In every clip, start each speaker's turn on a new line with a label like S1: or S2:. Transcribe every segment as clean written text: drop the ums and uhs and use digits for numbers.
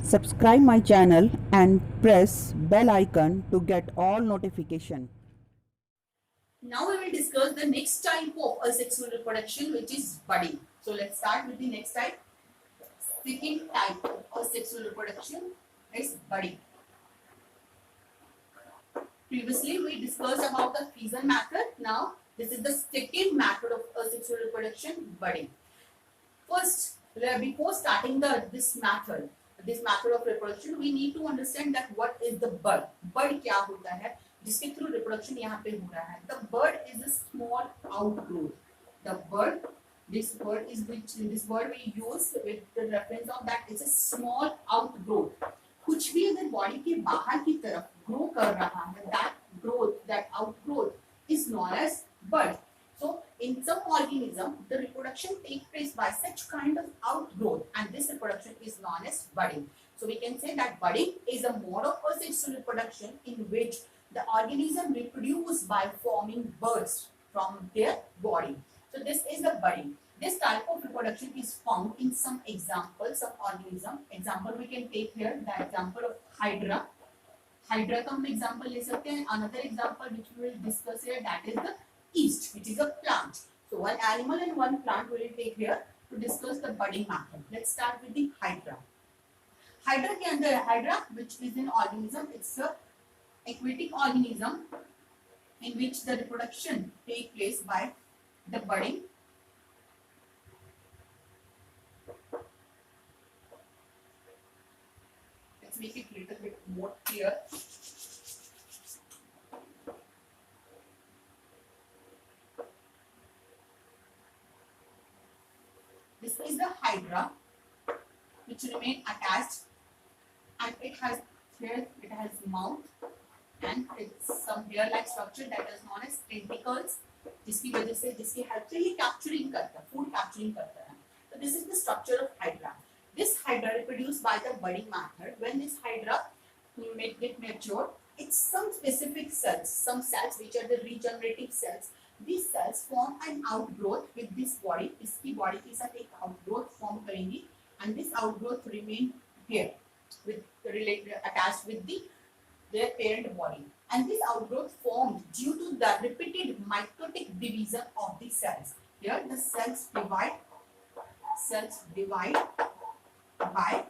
S1: Subscribe my channel and press bell icon to get all notification.
S2: Now we will discuss the next type of asexual reproduction, which is budding. So let's start with the next type. Second type of asexual reproduction is budding. Previously we discussed about the fission method. Now this is the second method of asexual reproduction, budding. First, before starting this method of reproduction, we need to understand that what is the bud. Bud क्या होता है जिसके through reproduction यहाँ पे हो रहा है. The bud is a small outgrowth. The bud, this word we use with the reference of that is a small outgrowth. कुछ भी अगर बॉडी के बाहर की तरफ ग्रो कर रहा है, that outgrowth is known as bud. So in some organism, the reproduction takes place by such kind of outgrowth, and this reproduction is known as budding. So we can say that budding is a mode of asexual reproduction in which the organism reproduce by forming buds from their body. So this is the budding. This type of reproduction is found in some examples of organism. Example we can take here the example of Hydra. Hydra का हम example ले सकते हैं. Another example which we will discuss here, that is the yeast, which is a plant. So one animal and one plant we will take here to discuss the budding method. Let's start with the Hydra. Hydra के अंदर Hydra, which is an organism, it's a aquatic organism in which the reproduction take place by the budding. Let's make it a little bit more clear. This is the Hydra, which remain attached, and it has mouth, and it's some hair-like structure that is known as tentacles, जिसकी help से ये capturing करता है, food capturing करता है. So this is the structure of Hydra. This Hydra reproduced by the budding method. When this Hydra get mature, it's some specific cells, some cells which are the regenerative cells. These cells form an outgrowth with this body. इसकी body के साथ एक outgrowth form करेंगी, and this outgrowth remain here attached with their parent body. And this outgrowth formed due to the repeated mitotic division of the cells. Here the cells divide by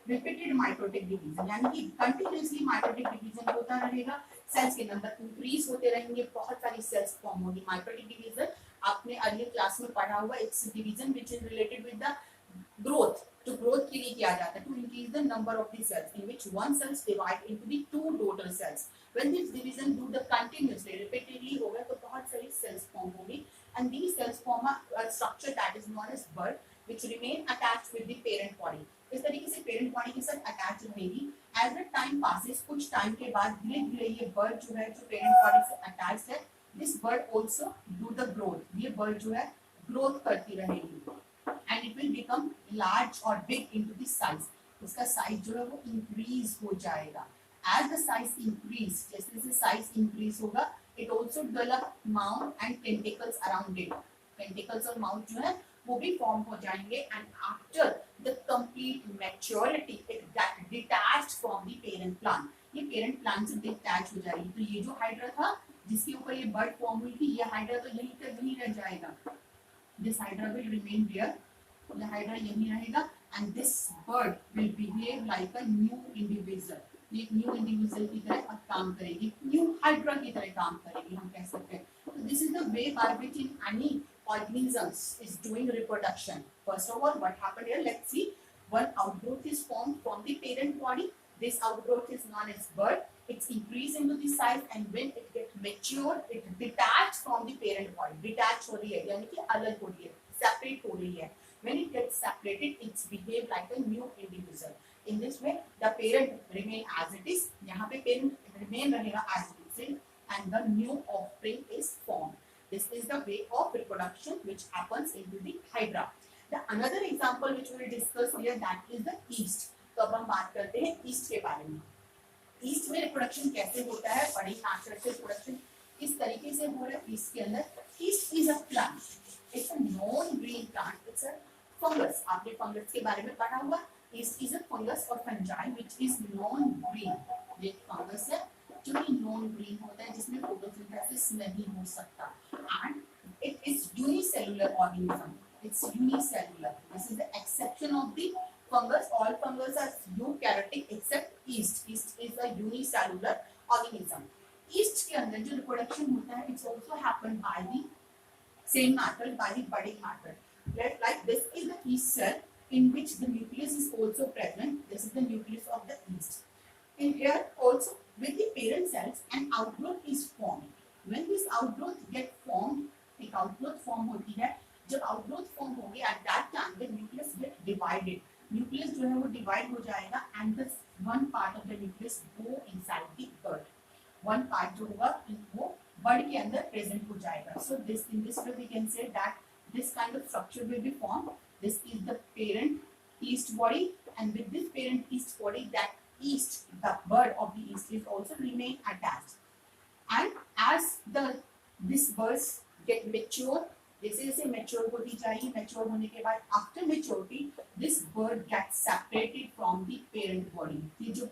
S2: repeated mitotic division, यानी कि continuously mitotic division होता रहेगा. Sales के number increase होते रहेंगे, बहुत सारी cells form होगी. माइटोटिक डिवीजन आपने अर्लियर क्लास में पढ़ा हुआ. It's division which is related with the growth. तो ग्रोथ के लिए किया जाता है to increase the number of the cells in which one cells divide into the two daughter cells. When this division do the continuously repeatedly होगा तो बहुत सारी सेल्स फॉर्म होगी, and these cells form a structure that is known as bud which remain attached with the parent body. इस तरीके से parent body के साथ अटैच रहेगी. एज द टाइम पासेस, कुछ टाइम के बाद धीरे धीरे ये बर्ड जो है जो पेरेंट बॉडी से अटैच है, this bird also do the growth. ये बर्ड जो है ग्रोथ करती रहेगी, and it will become large और बिग इनटू द साइज. उसका साइज जो है वो इंक्रीज हो जाएगा. एज द साइज इंक्रीज, जैसे जैसे साइज इंक्रीज होगा, it also develop mouth and tentacles around it. Tentacles और माउथ जो है वो भी फॉर्म हो जाएंगे, and after the complete maturity it get detached from the parent plant. ये पेरेंट प्लांट से डिटैच हो जाएगी. तो ये जो हाइड्रा था जिसके ऊपर ये बर्ड फॉर्म हुई थी, ये हाइड्रा तो यहीं तक नहीं रह जाएगा. This hydra will remain there. The hydra यहीं रहेगा, and this bird will behave like a new individual. ये एक न्यू इंडिविजुअल की तरह काम करेगी, न्यू हाइड्रा की तरह काम करेगी, हम कह सकते हैं. So this is the way by which in any organisms is doing reproduction. First of all, what happened here? Let's see. One outgrowth is formed from the parent body. This outgrowth is known as bud. It's increased into the size, and when it gets matured, it detached from the parent body. Detached हो रही है, यानी कि अलग हो रही है, separate हो रही है. When it gets separated, it's behave like a new individual. In this way, the parent remain as it is. यहाँ पे parent remain रहेगा as it is, and the new offspring is formed. This is the way of reproduction which happens into the Hydra. The another example which we will discuss here, that is the yeast. तो अब हम बात करते हैं yeast के बारे में. yeast में reproduction कैसे होता है? budding method से reproduction किस तरीके से हो रहा है yeast के अंदर? yeast is a plant. It's a non-green plant. It's a fungus. आपने fungus के बारे में पढ़ा हुआ. yeast is a फंगस और fungi which is non green, ये फंगस है जो कि नॉन ग्रीन होता है जिसमें फोटोसिंथेसिस नहीं हो सकता, and it is unicellular organism, it's unicellular, this is the exception of the fungus, all fungus are eukaryotic except yeast, yeast is a unicellular organism. yeast के अंदर जो reproduction होता है it's also happened by the same method, by the budding method. Like this is the yeast cell in which the nucleus is also present, this is the nucleus of the yeast. In here also with the parent cells an outgrowth is formed. When this outgrowth get formed, एक outgrowth form होती है, जब outgrowth form होगी at that time the nucleus get divided, nucleus जो है वो divide हो जाएगा and the one part of the nucleus go inside the bud, one part जो होगा वो bud के अंदर present हो जाएगा. So this in this way we can say that this kind of structure will be formed. This is the parent yeast body, and with this parent yeast body that yeast, the bud of the yeast is also remain attached. And as the this buds get mature, जैसे जैसे mature होती जाएगी, mature होने के बाद after maturity this bud gets separated from the parent body. ये जो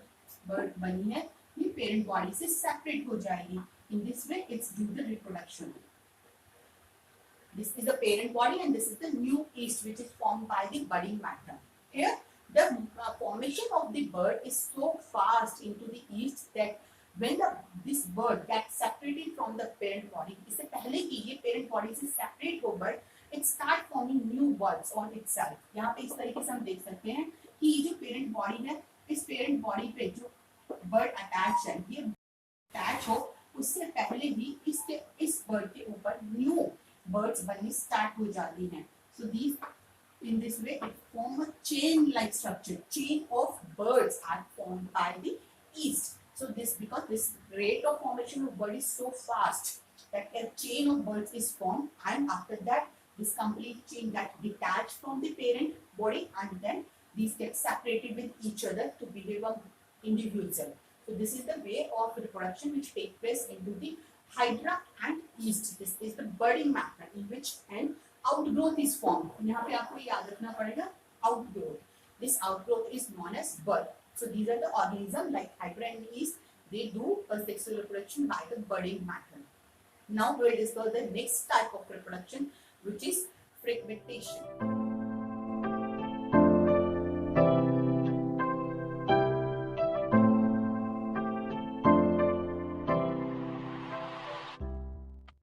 S2: bud बनी है ये parent body से separate हो जाएगी. In this way it's do the reproduction. This is the parent body and this is the new yeast which is formed by the budding method. Here the formation of the bud is so fast into the yeast that when this bud gets separated from the parent body, इससे पहले कि ये parent body से separate हो bud, it start forming new buds on itself. यहाँ पे इस तरीके से हम देख सकते हैं कि ये जो parent body है, इस parent body पे जो bud attach है, ये attach हो उससे पहले ही इसके इस bud के ऊपर new buds बननी start हो जाती हैं. So these in this way it form a chain like structure, chain of buds are formed by the yeast. So this because this rate of formation of bud is so fast that a chain of buds is formed, and after that this complete chain gets detached from the parent body and then these get separated with each other to behave a individual cell. So this is the way of reproduction which takes place into the hydra and yeast. This is the budding method in which an outgrowth is formed. यहाँ पे आपको याद रखना पड़ेगा outgrowth. This outgrowth is known as bud. So these are the organisms like hydra and yeast. They do asexual reproduction by the budding method. Now we will discuss the next type of reproduction, which is